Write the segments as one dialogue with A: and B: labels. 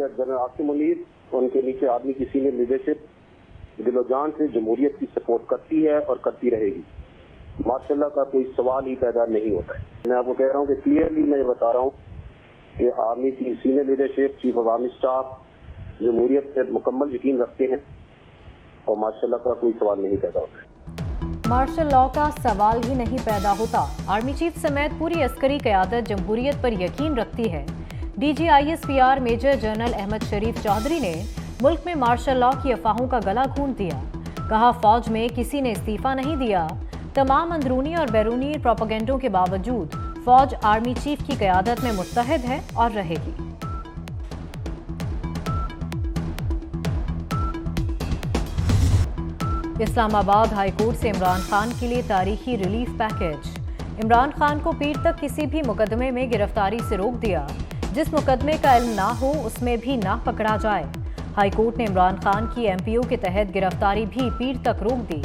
A: General Asim Munir, उनके नीचे army की सीनियर लीडरशिप दिलोजान से जमहूरियत की सपोर्ट करती है और करती रहेगी। माशाल्लाह का कोई सवाल ही पैदा नहीं होता है। मैं आपको कह रहा हूँ कि क्लियरली मैं बता रहा हूँ कि आर्मी की senior leadership, chief of army staff जमहूरियत पे मुकम्मल यकीन रखते हैं और माशाल्लाह का कोई सवाल नहीं पैदा होता है।
B: मार्शल लॉ का सवाल ही नहीं पैदा होता। आर्मी चीफ समेत पूरी अस्करी क़यादत जमहूरियत पर यकीन रखती है। DGISPR मेजर जनरल अहमद शरीफ चौधरी ने मुल्क में मार्शल लॉ की अफवाहों का गला घोंट दिया। कहा, फौज में किसी ने इस्तीफा नहीं दिया। तमाम अंदरूनी और बैरूनी प्रोपेगेंडों के बावजूद फौज आर्मी चीफ की क़यादत में मुत्तहिद है और रहेगी। इस्लामाबाद हाई कोर्ट से इमरान खान के लिए तारीखी रिलीफ पैकेज। इमरान खान को पीर तक किसी भी मुकदमे में गिरफ्तारी से रोक दिया। जिस मुकदमे का इल्म ना हो उसमें भी ना पकड़ा जाए। हाई कोर्ट ने इमरान खान की MPO के तहत गिरफ्तारी भी पीर तक रोक दी।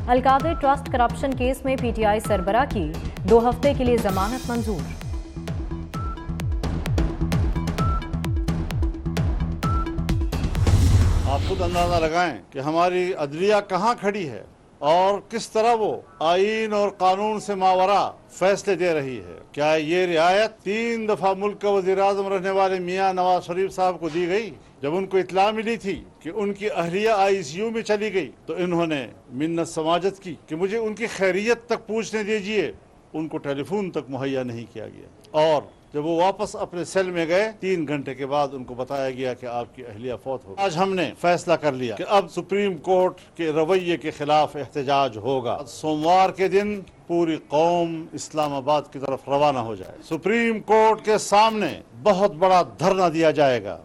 B: अलकादे ट्रस्ट करप्शन केस में PTI सरबराह की 2 हफ्ते के लिए जमानत मंजूर।
C: आप खुद अंदाजा लगाएं कि हमारी अदलिया कहाँ खड़ी है और किस तरह वो आईन और कानून से मावरा फैसले दे रही है। क्या ये रियायत 3 दफा मुल्क का वज़ीर-ए-आज़म रहने वाले मियां नवाज शरीफ साहब को दी गई? जब उनको इत्तला मिली थी कि उनकी अहलिया ICU में चली गई तो इन्होंने मिन्नत समाजत की कि मुझे उनकी खैरियत तक पूछने दीजिए। उनको टेलीफोन तक मुहैया नहीं किया गया और जब वो वापस अपने सेल में गए 3 घंटे के बाद उनको बताया गया कि आपकी अहलिया फौत हो गई। आज हमने फैसला कर लिया कि अब सुप्रीम कोर्ट के रवैये के खिलाफ एहतजाज होगा। सोमवार के दिन पूरी कौम इस्लामाबाद की तरफ रवाना हो जाए। सुप्रीम कोर्ट के सामने बहुत बड़ा धरना दिया जाएगा।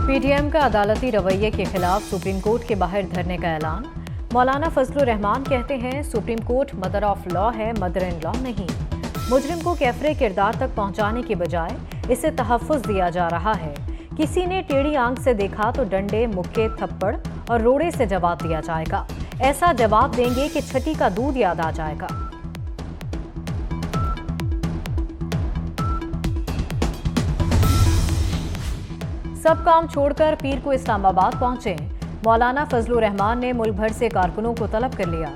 B: PTM का अदालती रवैये के खिलाफ सुप्रीम कोर्ट के बाहर धरने का ऐलान। मौलाना फजलुर रहमान कहते हैं, supreme court mother of law है, मदर इन लॉ नहीं। मुजरिम को कैफरे किरदार तक पहुंचाने के बजाय इसे तहफ़्फ़ुज़ दिया जा रहा है। किसी ने टेढ़ी आंख से देखा तो डंडे, मुक्के, थप्पड़ और रोड़े से जवाब दिया जाएगा। ऐसा जवाब देंगे कि छठी का दूध याद आ जाएगा। सब काम छोड़कर पीर को इस्लामाबाद पहुंचे। मौलाना फजलुर रहमान ने मुल्क भर से कारकुनों को तलब कर लिया।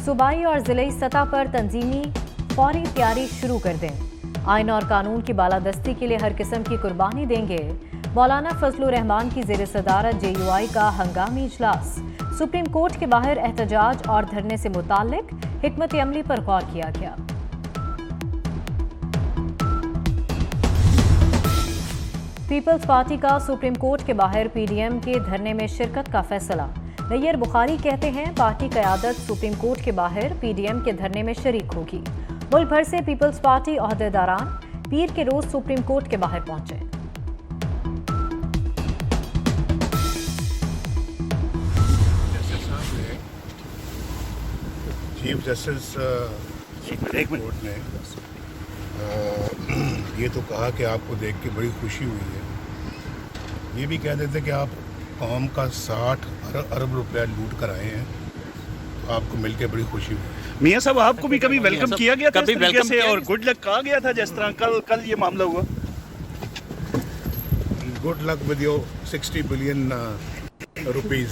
B: सूबाई और जिले सतह पर तंजीमी फौरी तैयारी शुरू कर दें। आइन और कानून की बालादस्ती के लिए हर किस्म की कुर्बानी देंगे। मौलाना फजलुर रहमान की ज़ेर सदारत JUI का हंगामी इजलास। सुप्रीम कोर्ट के बाहर एहतजाज और धरने से मुताल्लिक हिकमत अमली पर गौर किया गया। पीपल्स पार्टी का सुप्रीम कोर्ट के बाहर PDM के धरने में शिरकत का फैसला। नैयर बुखारी कहते हैं, पार्टी क़यादत सुप्रीम कोर्ट के बाहर PDM के धरने में शरीक होगी। मुल्क भर से पीपल्स पार्टी ओहदेदारान पीर के रोज सुप्रीम कोर्ट के बाहर पहुंचे।
D: चीफ जस्टिस कोर्ट ने ये तो कहा कि आपको देख के बड़ी खुशी हुई है। ये भी कह देते कि आप कौम का 60 अरब रुपया लूट कर आए हैं, तो आपको मिलके बड़ी खुशी हुई।
E: मियां साहब, आपको भी कभी वेलकम किया गया था इस तरीके से और गुड लक कहा गया था जिस तरह कल ये मामला हुआ?
D: Good luck with your 60 billion rupees.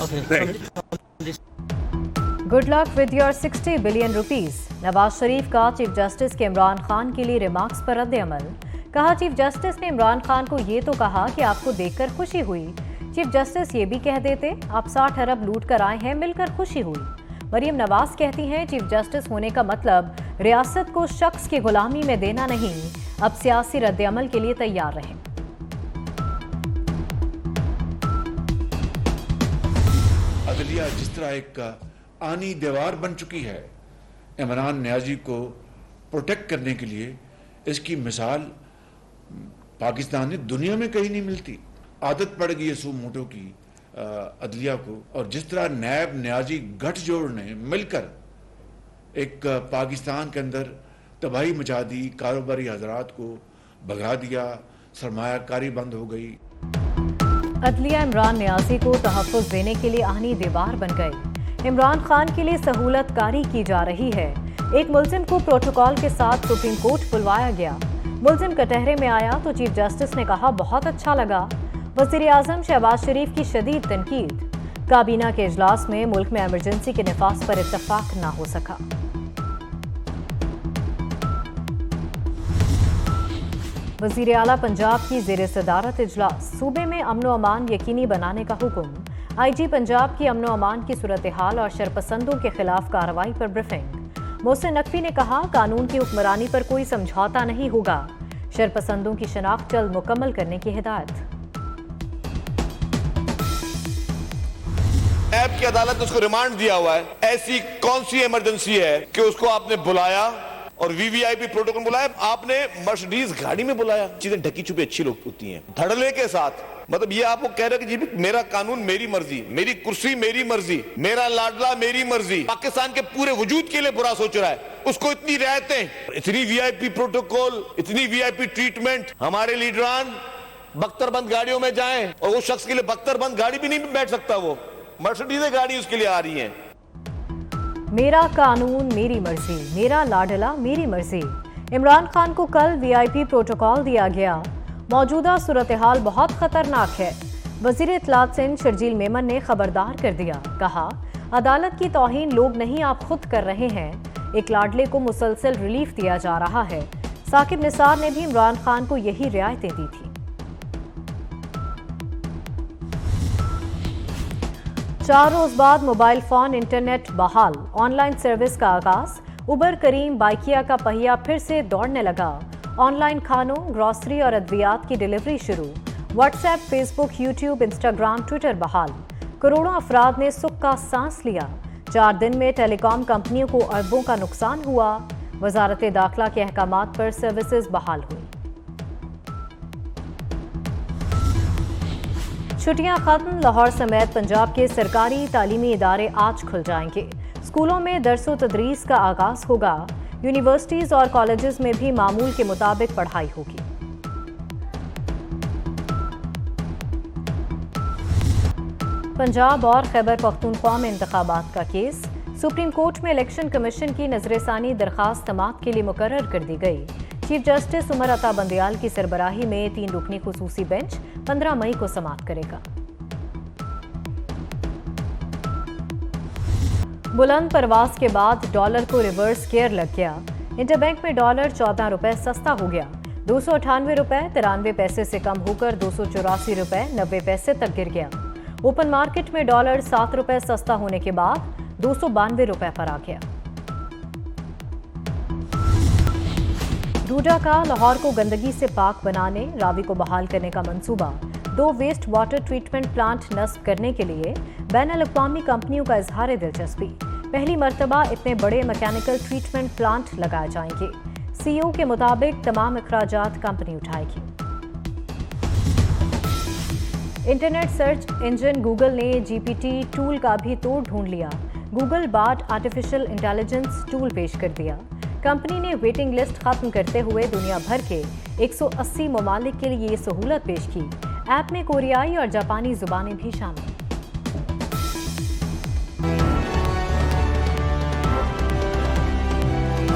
B: Good luck with your 60 billion rupees. Nawaz Sharif का चीफ जस्टिस के इमरान खान के लिए रिमार्क्स पर रद्द अमल। कहा, चीफ जस्टिस ने इमरान खान को ये तो कहा कि आपको देखकर खुशी हुई। चीफ जस्टिस ये भी कह देते, आप 60 अरब लूट कर आए हैं, मिलकर खुशी हुई। मरियम नवाज कहती हैं, चीफ जस्टिस होने का मतलब रियासत को शख्स की गुलामी में देना नहीं, अब सियासी रद्द अमल के लिए तैयार रहें।
F: अदलिया जिस तरह एक आनी दीवार बन चुकी है इमरान नियाजी को प्रोटेक्ट करने के लिए, इसकी मिसाल पाकिस्तान में दुनिया में कहीं नहीं मिलती। आदत पड़ गई है सू मोटो की अदलिया को, और जिस तरह नैब न्याजी गठजोड़ ने मिलकर एक पाकिस्तान के अंदर तबाही मचा दी, कारोबारी हजरात को भगा दिया, सरमायाकारी बंद हो गई।
B: अदलिया इमरान नियाजी को तहफ़्फ़ुज़ देने के लिए आनी दीवार बन गई। इमरान खान के लिए सहूलत कारी की जा रही है। एक मुल्जिम को प्रोटोकॉल के साथ सुप्रीम कोर्ट बुलवाया गया। मुल्जिम कटहरे में आया तो चीफ जस्टिस ने कहा, बहुत अच्छा लगा। वज़ीर आज़म शहबाज शरीफ की शदीद तनकीद। काबीना के इजलास में मुल्क में इमरजेंसी के निफाज पर इत्तफाक ना हो सका। वज़ीर आला पंजाब की ज़ेर सदारत इजलास। सूबे में अमनो अमान यकीनी बनाने का हुक्म। IG पंजाब की अमनो अमान की सूरत हाल और शरपसंदों के खिलाफ कार्रवाई पर ब्रीफिंग। मोहसिन नकवी ने कहा, कानून की हुक्मरानी पर कोई समझौता नहीं होगा। शरपसंदों की शनाख्त जल्द मुकम्मल करने की हिदायत।
G: ऐप की अदालत ने उसको रिमांड दिया हुआ है। ऐसी कौन सी इमरजेंसी है कि उसको आपने बुलाया और VVIP प्रोटोकॉल बुलाया, आपने मर्सिडीज गाड़ी में बुलाया। चीजें ढकी छुपी अच्छी लोग होती हैं, धड़ल्ले के साथ। मतलब ये आपको कह रहे कि जी मेरा कानून मेरी मर्जी, मेरी कुर्सी मेरी मर्जी, मेरा लाडला मेरी मर्जी। पाकिस्तान के पूरे वजूद के लिए बुरा सोच रहा है, उसको इतनी रियायतें, इतनी VIP प्रोटोकॉल, इतनी VIP ट्रीटमेंट। हमारे लीडरान बख्तरबंद गाड़ियों में जाएं और उस शख्स के लिए बख्तरबंद गाड़ी भी नहीं बैठ सकता, वो मर्सिडीज गाड़ी उसके लिए आ रही है।
B: मेरा कानून मेरी मर्जी, मेरा लाडला मेरी मर्जी। इमरान खान को कल VIP प्रोटोकॉल दिया गया। मौजूदा सूरत हाल बहुत खतरनाक है। वजीर इत्तलात सिंध शर्जील मेमन ने खबरदार कर दिया। कहा, अदालत की तौहीन लोग नहीं आप खुद कर रहे हैं। एक लाडले को मुसलसल रिलीफ दिया जा रहा है। साकिब निसार ने भी इमरान खान को यही रियायतें दी थी। 4 रोज बाद मोबाइल फोन इंटरनेट बहाल। ऑनलाइन सर्विस का आगाज। उबर करीम बाइकिया का पहिया फिर से दौड़ने लगा। ऑनलाइन खानों, ग्रॉसरी और अद्वियात की डिलीवरी शुरू। WhatsApp, Facebook, YouTube, Instagram, Twitter बहाल। करोड़ों अफराद ने सुख का सांस लिया। 4 दिन में टेलीकॉम कंपनियों को अरबों का नुकसान हुआ। वजारत दाखिला के अहकामात पर सर्विसेज बहाल हुई। छुट्टियां खत्म। लाहौर समेत पंजाब के सरकारी तालीमी इदारे आज खुल जाएंगे। स्कूलों में दरसो तदरीस का आगाज होगा। यूनिवर्सिटीज और कॉलेजेस में भी मामूल के मुताबिक पढ़ाई होगी। पंजाब और खैबर पख्तूनख्वा में इंतखाबात का केस। सुप्रीम कोर्ट में इलेक्शन कमीशन की नजरसानी दरखास्त समाअत के लिए मुकर्रर कर दी गई। चीफ जस्टिस उमर अता बंदयाल की सरबराही में 3 रुकनी खुसूसी बेंच 15 मई को समाअत करेगा। बुलंद परवास के बाद डॉलर को रिवर्स गियर लग गया। इंटरबैंक में डॉलर 14 रुपए सस्ता हो गया। 298 रुपए 93 पैसे से कम होकर 284 रुपए 90 पैसे तक गिर गया। ओपन मार्केट में डॉलर 7 रुपए सस्ता होने के बाद 292 रुपए पर आ गया। डूडा का लाहौर को गंदगी से पाक बनाने, रावी को बहाल करने का मंसूबा। 2 वेस्ट वाटर ट्रीटमेंट प्लांट नस्ब करने के लिए बैनुल-अक़वामी कंपनियों का इजहार दिलचस्पी। पहली मर्तबा इतने बड़े मैकेनिकल ट्रीटमेंट प्लांट लगाए जाएंगे। CEO के मुताबिक तमाम अखराजात कंपनी उठाएगी। इंटरनेट सर्च इंजन गूगल ने GPT टूल का भी तोड़ ढूंढ लिया। Google Bard artificial intelligence tool पेश कर दिया। कंपनी ने वेटिंग लिस्ट खत्म करते हुए दुनिया भर के 180 ममालिक के लिए ये सहूलत पेश की। ऐप में कोरियाई और जापानी जुबानें भी शामिल।